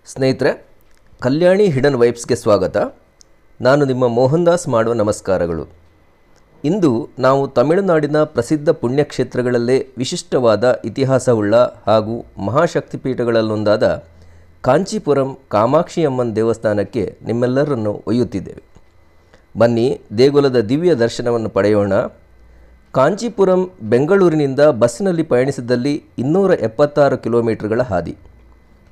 ಸ್ನೇಹಿತರೆ, ಕಲ್ಯಾಣಿ ಹಿಡನ್ ವೈಬ್ಸ್ಗೆ ಸ್ವಾಗತ. ನಾನು ನಿಮ್ಮ ಮೋಹನ್ ದಾಸ್ ಮಾಡುವ ನಮಸ್ಕಾರಗಳು. ಇಂದು ನಾವು ತಮಿಳುನಾಡಿನ ಪ್ರಸಿದ್ಧ ಪುಣ್ಯಕ್ಷೇತ್ರಗಳಲ್ಲೇ ವಿಶಿಷ್ಟವಾದ ಇತಿಹಾಸವುಳ್ಳ ಹಾಗೂ ಮಹಾಶಕ್ತಿಪೀಠಗಳಲ್ಲೊಂದಾದ ಕಾಂಚೀಪುರಂ ಕಾಮಾಕ್ಷಿ ಅಮ್ಮನ ದೇವಸ್ಥಾನಕ್ಕೆ ನಿಮ್ಮೆಲ್ಲರನ್ನು ಒಯ್ಯುತ್ತಿದ್ದೇವೆ. ಬನ್ನಿ, ದೇಗುಲದ ದಿವ್ಯ ದರ್ಶನವನ್ನು ಪಡೆಯೋಣ. ಕಾಂಚೀಪುರಂ ಬೆಂಗಳೂರಿನಿಂದ ಬಸ್ಸಿನಲ್ಲಿ ಪಯಣಿಸಿದ್ದಲ್ಲಿ 276 ಕಿಲೋಮೀಟರ್ಗಳ ಹಾದಿ,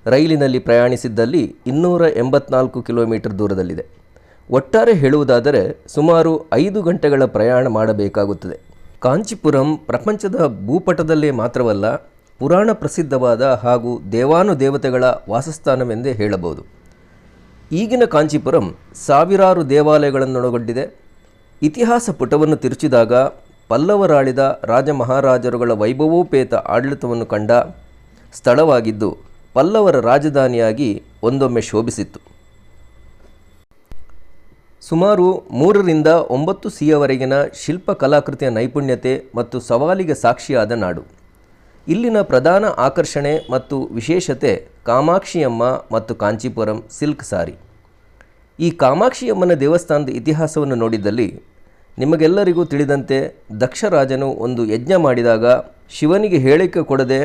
ರೈಲಿನಲ್ಲಿ ಪ್ರಯಾಣಿಸಿದ್ದಲ್ಲಿ 284 ಕಿಲೋಮೀಟರ್ ದೂರದಲ್ಲಿದೆ. ಒಟ್ಟಾರೆ ಹೇಳುವುದಾದರೆ ಸುಮಾರು 5 ಗಂಟೆಗಳ ಪ್ರಯಾಣ ಮಾಡಬೇಕಾಗುತ್ತದೆ. ಕಾಂಚೀಪುರಂ ಪ್ರಪಂಚದ ಭೂಪಟದಲ್ಲೇ ಮಾತ್ರವಲ್ಲ, ಪುರಾಣ ಪ್ರಸಿದ್ಧವಾದ ಹಾಗೂ ದೇವಾನುದೇವತೆಗಳ ವಾಸಸ್ಥಾನವೆಂದೇ ಹೇಳಬಹುದು. ಈಗಿನ ಕಾಂಚೀಪುರಂ ಸಾವಿರಾರು ದೇವಾಲಯಗಳನ್ನೊಳಗೊಂಡಿದೆ. ಇತಿಹಾಸ ಪುಟವನ್ನು ತಿರುಚಿದಾಗ ಪಲ್ಲವರಾಳಿದ ರಾಜಮಹಾರಾಜರುಗಳ ವೈಭವೋಪೇತ ಆಡಳಿತವನ್ನು ಕಂಡ ಸ್ಥಳವಾಗಿದ್ದು, ಪಲ್ಲವರ ರಾಜಧಾನಿಯಾಗಿ ಒಂದೊಮ್ಮೆ ಶೋಭಿಸಿತ್ತು. ಸುಮಾರು 3 ರಿಂದ 9 ಸಿಯವರೆಗಿನ ಶಿಲ್ಪ ಕಲಾಕೃತಿಯ ನೈಪುಣ್ಯತೆ ಮತ್ತು ಸವಾಲಿಗೆ ಸಾಕ್ಷಿಯಾದ ನಾಡು. ಇಲ್ಲಿನ ಪ್ರಧಾನ ಆಕರ್ಷಣೆ ಮತ್ತು ವಿಶೇಷತೆ ಕಾಮಾಕ್ಷಿಯಮ್ಮ ಮತ್ತು ಕಾಂಚೀಪುರಂ ಸಿಲ್ಕ್ ಸಾರಿ. ಈ ಕಾಮಾಕ್ಷಿಯಮ್ಮನ ದೇವಸ್ಥಾನದ ಇತಿಹಾಸವನ್ನು ನೋಡಿದಲ್ಲಿ ನಿಮಗೆಲ್ಲರಿಗೂ ತಿಳಿದಂತೆ ದಕ್ಷರಾಜನು ಒಂದು ಯಜ್ಞ ಮಾಡಿದಾಗ ಶಿವನಿಗೆ ಹೇಳಿಕೆ ಕೊಡದೆ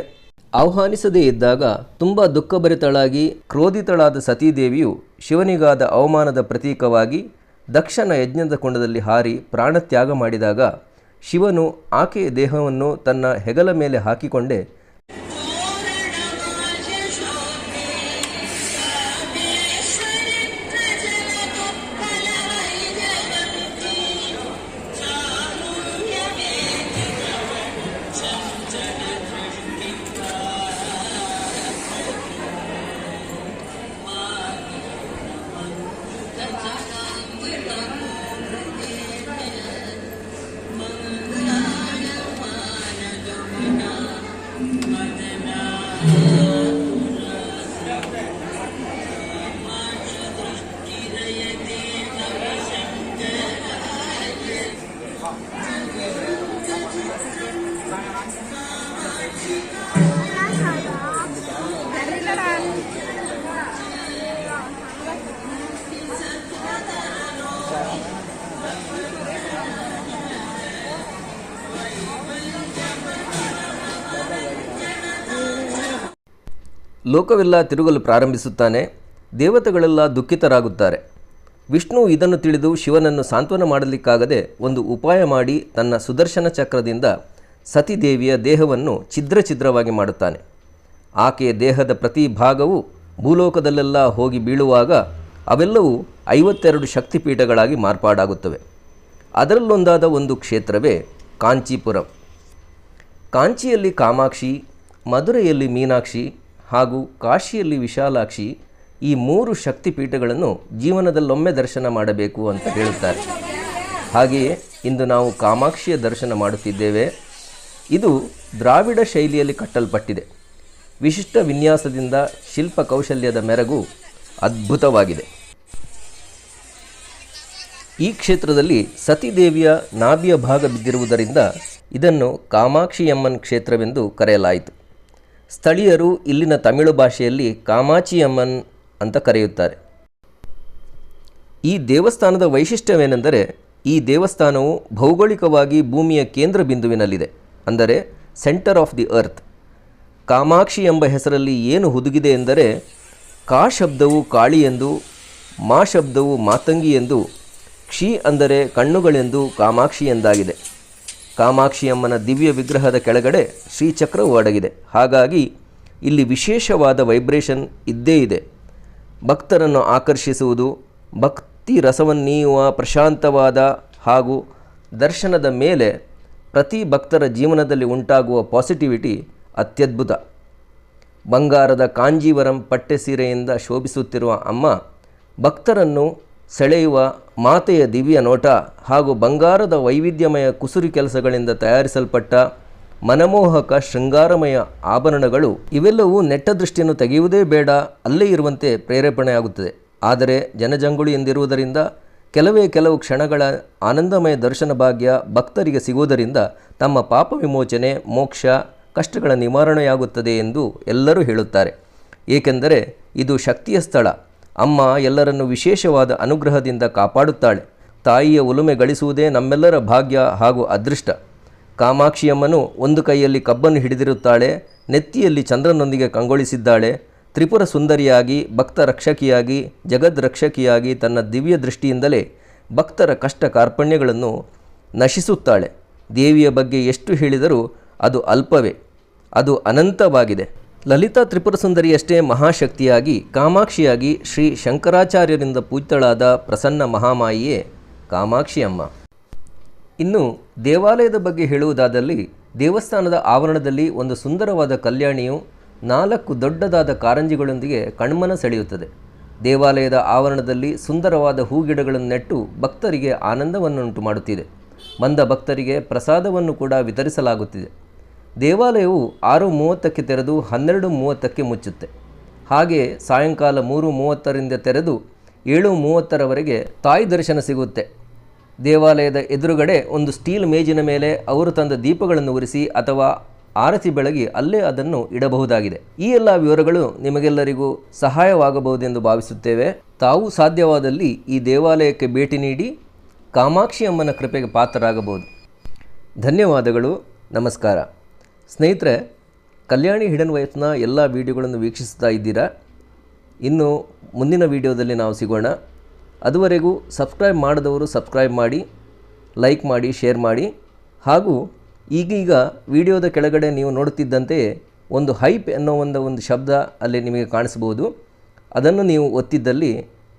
ಆಹ್ವಾನಿಸದೇ ಇದ್ದಾಗ ತುಂಬ ದುಃಖಭರಿತಳಾಗಿ ಕ್ರೋಧಿತಳಾದ ಸತೀದೇವಿಯು ಶಿವನಿಗಾದ ಅವಮಾನದ ಪ್ರತೀಕವಾಗಿ ದಕ್ಷನ ಯಜ್ಞದ ಕುಂಡದಲ್ಲಿ ಹಾರಿ ಪ್ರಾಣತ್ಯಾಗ ಮಾಡಿದಾಗ ಶಿವನು ಆಕೆಯ ದೇಹವನ್ನು ತನ್ನ ಹೆಗಲ ಮೇಲೆ ಹಾಕಿಕೊಂಡೇ ಲೋಕವೆಲ್ಲ ತಿರುಗಲು ಪ್ರಾರಂಭಿಸುತ್ತಾನೆ. ದೇವತೆಗಳೆಲ್ಲ ದುಃಖಿತರಾಗುತ್ತಾರೆ. ವಿಷ್ಣು ಇದನ್ನು ತಿಳಿದು ಶಿವನನ್ನು ಸಾಂತ್ವನ ಮಾಡಲಿಕ್ಕಾಗದೆ ಒಂದು ಉಪಾಯ ಮಾಡಿ ತನ್ನ ಸುದರ್ಶನ ಚಕ್ರದಿಂದ ಸತೀದೇವಿಯ ದೇಹವನ್ನು ಛಿದ್ರವಾಗಿ ಮಾಡುತ್ತಾನೆ. ಆಕೆಯ ದೇಹದ ಪ್ರತಿ ಭಾಗವು ಭೂಲೋಕದಲ್ಲೆಲ್ಲ ಹೋಗಿ ಬೀಳುವಾಗ ಅವೆಲ್ಲವೂ 52 ಶಕ್ತಿಪೀಠಗಳಾಗಿ ಮಾರ್ಪಾಡಾಗುತ್ತವೆ. ಅದರಲ್ಲೊಂದಾದ ಒಂದು ಕ್ಷೇತ್ರವೇ ಕಾಂಚೀಪುರಂ. ಕಾಂಚಿಯಲ್ಲಿ ಕಾಮಾಕ್ಷಿ, ಮಧುರೆಯಲ್ಲಿ ಮೀನಾಕ್ಷಿ ಹಾಗೂ ಕಾಶಿಯಲ್ಲಿ ವಿಶಾಲಾಕ್ಷಿ, ಈ 3 ಶಕ್ತಿಪೀಠಗಳನ್ನು ಜೀವನದಲ್ಲೊಮ್ಮೆ ದರ್ಶನ ಮಾಡಬೇಕು ಅಂತ ಹೇಳುತ್ತಾರೆ. ಹಾಗೆಯೇ ಇಂದು ನಾವು ಕಾಮಾಕ್ಷಿಯ ದರ್ಶನ ಮಾಡುತ್ತಿದ್ದೇವೆ. ಇದು ದ್ರಾವಿಡ ಶೈಲಿಯಲ್ಲಿ ಕಟ್ಟಲ್ಪಟ್ಟಿದೆ. ವಿಶಿಷ್ಟ ವಿನ್ಯಾಸದಿಂದ ಶಿಲ್ಪ ಕೌಶಲ್ಯದ ಮೆರಗು ಅದ್ಭುತವಾಗಿದೆ. ಈ ಕ್ಷೇತ್ರದಲ್ಲಿ ಸತೀದೇವಿಯ ನಾಭಿಯ ಭಾಗ ಬಿದ್ದಿರುವುದರಿಂದ ಇದನ್ನು ಕಾಮಾಕ್ಷಿಯಮ್ಮನ್ ಕ್ಷೇತ್ರವೆಂದು ಕರೆಯಲಾಯಿತು. ಸ್ಥಳೀಯರು ಇಲ್ಲಿನ ತಮಿಳು ಭಾಷೆಯಲ್ಲಿ ಕಾಮಾಚಿಯಮ್ಮನ್ ಅಂತ ಕರೆಯುತ್ತಾರೆ. ಈ ದೇವಸ್ಥಾನದ ವೈಶಿಷ್ಟ್ಯವೇನೆಂದರೆ, ಈ ದೇವಸ್ಥಾನವು ಭೌಗೋಳಿಕವಾಗಿ ಭೂಮಿಯ ಕೇಂದ್ರ ಬಿಂದುವಿನಲ್ಲಿದೆ, ಅಂದರೆ centre of the earth. Kamakshi ಎಂಬ ಹೆಸರಲ್ಲಿ ಏನು ಹುದುಗಿದೆ ಎಂದರೆ, ಕಾ ಶಬ್ದವು ಕಾಳಿ ಎಂದು, ಮಾ ಶಬ್ದವು ಮಾತಂಗಿ ಎಂದು, ಕ್ಷಿ ಅಂದರೆ ಕಣ್ಣುಗಳೆಂದು ಕಾಮಾಕ್ಷಿ ಎಂದಾಗಿದೆ. ಕಾಮಾಕ್ಷಿಯಮ್ಮನ ದಿವ್ಯ ವಿಗ್ರಹದ ಕೆಳಗಡೆ ಶ್ರೀಚಕ್ರವು ಅಡಗಿದೆ. ಹಾಗಾಗಿ ಇಲ್ಲಿ ವಿಶೇಷವಾದ ವೈಬ್ರೇಷನ್ ಇದ್ದೇ ಇದೆ. ಭಕ್ತರನ್ನು ಆಕರ್ಷಿಸುವುದು, ಭಕ್ತಿ ರಸವನ್ನೀಯುವ ಪ್ರಶಾಂತವಾದ ಹಾಗೂ ದರ್ಶನದ ಮೇಲೆ ಪ್ರತಿ ಭಕ್ತರ ಜೀವನದಲ್ಲಿ ಉಂಟಾಗುವ ಪಾಸಿಟಿವಿಟಿ ಅತ್ಯದ್ಭುತ. ಬಂಗಾರದ ಕಾಂಜೀವರಂ ಪಟ್ಟೆ ಸೀರೆಯಿಂದ ಶೋಭಿಸುತ್ತಿರುವ ಅಮ್ಮ ಭಕ್ತರನ್ನು ಸೆಳೆಯುವ ಮಾತೆಯ ದಿವ್ಯ ನೋಟ ಹಾಗೂ ಬಂಗಾರದ ವೈವಿಧ್ಯಮಯ ಕುಸುರಿ ಕೆಲಸಗಳಿಂದ ತಯಾರಿಸಲ್ಪಟ್ಟ ಮನಮೋಹಕ ಶೃಂಗಾರಮಯ ಆಭರಣಗಳು, ಇವೆಲ್ಲವೂ ನೆಟ್ಟ ದೃಷ್ಟಿಯನ್ನು ತೆಗೆಯುವುದೇ ಬೇಡ, ಅಲ್ಲೇ ಇರುವಂತೆ ಪ್ರೇರೇಪಣೆಯಾಗುತ್ತದೆ. ಆದರೆ ಜನಜಂಗುಳಿ ಎಂದಿರುವುದರಿಂದ ಕೆಲವು ಕ್ಷಣಗಳ ಆನಂದಮಯ ದರ್ಶನ ಭಾಗ್ಯ ಭಕ್ತರಿಗೆ ಸಿಗುವುದರಿಂದ ತಮ್ಮ ಪಾಪ ವಿಮೋಚನೆ, ಮೋಕ್ಷ, ಕಷ್ಟಗಳ ನಿವಾರಣೆಯಾಗುತ್ತದೆ ಎಂದು ಎಲ್ಲರೂ ಹೇಳುತ್ತಾರೆ. ಏಕೆಂದರೆ ಇದು ಶಕ್ತಿಯ ಸ್ಥಳ. ಅಮ್ಮ ಎಲ್ಲರನ್ನು ವಿಶೇಷವಾದ ಅನುಗ್ರಹದಿಂದ ಕಾಪಾಡುತ್ತಾಳೆ. ತಾಯಿಯ ಒಲುಮೆ ಗಳಿಸುವುದೇ ನಮ್ಮೆಲ್ಲರ ಭಾಗ್ಯ ಹಾಗೂ ಅದೃಷ್ಟ. ಕಾಮಾಕ್ಷಿಯಮ್ಮನು ಒಂದು ಕೈಯಲ್ಲಿ ಕಬ್ಬನ್ನು ಹಿಡಿದಿರುತ್ತಾಳೆ, ನೆತ್ತಿಯಲ್ಲಿ ಚಂದ್ರನೊಂದಿಗೆ ಕಂಗೊಳಿಸಿದ್ದಾಳೆ. ತ್ರಿಪುರ ಸುಂದರಿಯಾಗಿ, ಭಕ್ತ ರಕ್ಷಕಿಯಾಗಿ, ಜಗದ್ ರಕ್ಷಕಿಯಾಗಿ ತನ್ನ ದಿವ್ಯ ದೃಷ್ಟಿಯಿಂದಲೇ ಭಕ್ತರ ಕಷ್ಟ ಕಾರ್ಪಣ್ಯಗಳನ್ನು ನಶಿಸುತ್ತಾಳೆ. ದೇವಿಯ ಬಗ್ಗೆ ಎಷ್ಟು ಹೇಳಿದರೂ ಅದು ಅಲ್ಪವೇ, ಅದು ಅನಂತವಾಗಿದೆ. ಲಲಿತಾ ತ್ರಿಪುರ ಸುಂದರಿಯಷ್ಟೇ ಮಹಾಶಕ್ತಿಯಾಗಿ, ಕಾಮಾಕ್ಷಿಯಾಗಿ ಶ್ರೀ ಶಂಕರಾಚಾರ್ಯರಿಂದ ಪೂಜಿತಳಾದ ಪ್ರಸನ್ನ ಮಹಾಮಾಯಿಯೇ ಕಾಮಾಕ್ಷಿ ಅಮ್ಮ. ಇನ್ನು ದೇವಾಲಯದ ಬಗ್ಗೆ ಹೇಳುವುದಾದಲ್ಲಿ, ದೇವಸ್ಥಾನದ ಆವರಣದಲ್ಲಿ ಒಂದು ಸುಂದರವಾದ ಕಲ್ಯಾಣಿಯು 4 ದೊಡ್ಡದಾದ ಕಾರಂಜಿಗಳೊಂದಿಗೆ ಕಣ್ಮನ ಸೆಳೆಯುತ್ತದೆ. ದೇವಾಲಯದ ಆವರಣದಲ್ಲಿ ಸುಂದರವಾದ ಹೂಗಿಡಗಳನ್ನು ನೆಟ್ಟು ಭಕ್ತರಿಗೆ ಆನಂದವನ್ನುಂಟು ಮಾಡುತ್ತಿದೆ. ಬಂದ ಭಕ್ತರಿಗೆ ಪ್ರಸಾದವನ್ನು ಕೂಡ ವಿತರಿಸಲಾಗುತ್ತಿದೆ. ದೇವಾಲಯವು 6:30ಕ್ಕೆ ತೆರೆದು 12:30ಕ್ಕೆ ಮುಚ್ಚುತ್ತೆ. ಹಾಗೆ ಸಾಯಂಕಾಲ 3:30ರಿಂದ ತೆರೆದು 7:30ರವರೆಗೆ ತಾಯಿ ದರ್ಶನ ಸಿಗುತ್ತೆ. ದೇವಾಲಯದ ಎದುರುಗಡೆ ಒಂದು ಸ್ಟೀಲ್ ಮೇಜಿನ ಮೇಲೆ ಅವರು ತಂದ ದೀಪಗಳನ್ನು ಉರಿಸಿ ಅಥವಾ ಆರತಿ ಬೆಳಗಿ ಅಲ್ಲೇ ಅದನ್ನು ಇಡಬಹುದಾಗಿದೆ. ಈ ಎಲ್ಲ ವಿವರಗಳು ನಿಮಗೆಲ್ಲರಿಗೂ ಸಹಾಯವಾಗಬಹುದೆಂದು ಭಾವಿಸುತ್ತೇವೆ. ತಾವು ಸಾಧ್ಯವಾದಲ್ಲಿ ಈ ದೇವಾಲಯಕ್ಕೆ ಭೇಟಿ ನೀಡಿ ಕಾಮಾಕ್ಷಿ ಅಮ್ಮನ ಕೃಪೆಗೆ ಪಾತ್ರರಾಗಬಹುದು. ಧನ್ಯವಾದಗಳು. ನಮಸ್ಕಾರ. ಸ್ನೇಹಿತರೆ, ಕಲ್ಯಾಣಿ ಹಿಡನ್ ವೈಫ್ನ ಎಲ್ಲ ವಿಡಿಯೋಗಳನ್ನು ವೀಕ್ಷಿಸ್ತಾ ಇದ್ದೀರಾ. ಇನ್ನು ಮುಂದಿನ ವಿಡಿಯೋದಲ್ಲಿ ನಾವು ಸಿಗೋಣ. ಅದುವರೆಗೂ ಸಬ್ಸ್ಕ್ರೈಬ್ ಮಾಡದವರು ಸಬ್ಸ್ಕ್ರೈಬ್ ಮಾಡಿ, ಲೈಕ್ ಮಾಡಿ, ಶೇರ್ ಮಾಡಿ. ಹಾಗೂ ಈಗೀಗ ವಿಡಿಯೋದ ಕೆಳಗಡೆ ನೀವು ನೋಡುತ್ತಿದ್ದಂತೆಯೇ ಒಂದು ಹೈಪ್ ಅನ್ನೋ ಒಂದು ಶಬ್ದ ಅಲ್ಲಿ ನಿಮಗೆ ಕಾಣಿಸ್ಬೋದು. ಅದನ್ನು ನೀವು ಒತ್ತಿದ್ದಲ್ಲಿ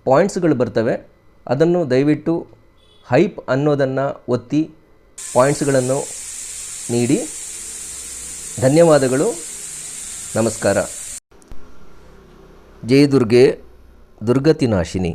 ಪಾಯಿಂಟ್ಸ್ಗಳು ಬರ್ತವೆ. ಅದನ್ನು ದಯವಿಟ್ಟು ಹೈಪ್ ಅನ್ನೋದನ್ನು ಒತ್ತಿ ಪಾಯಿಂಟ್ಸ್ಗಳನ್ನು ನೀಡಿ. ಧನ್ಯವಾದಗಳು. ನಮಸ್ಕಾರ. ಜಯ ದುರ್ಗೆ ದುರ್ಗತಿ ನಾಶಿನಿ.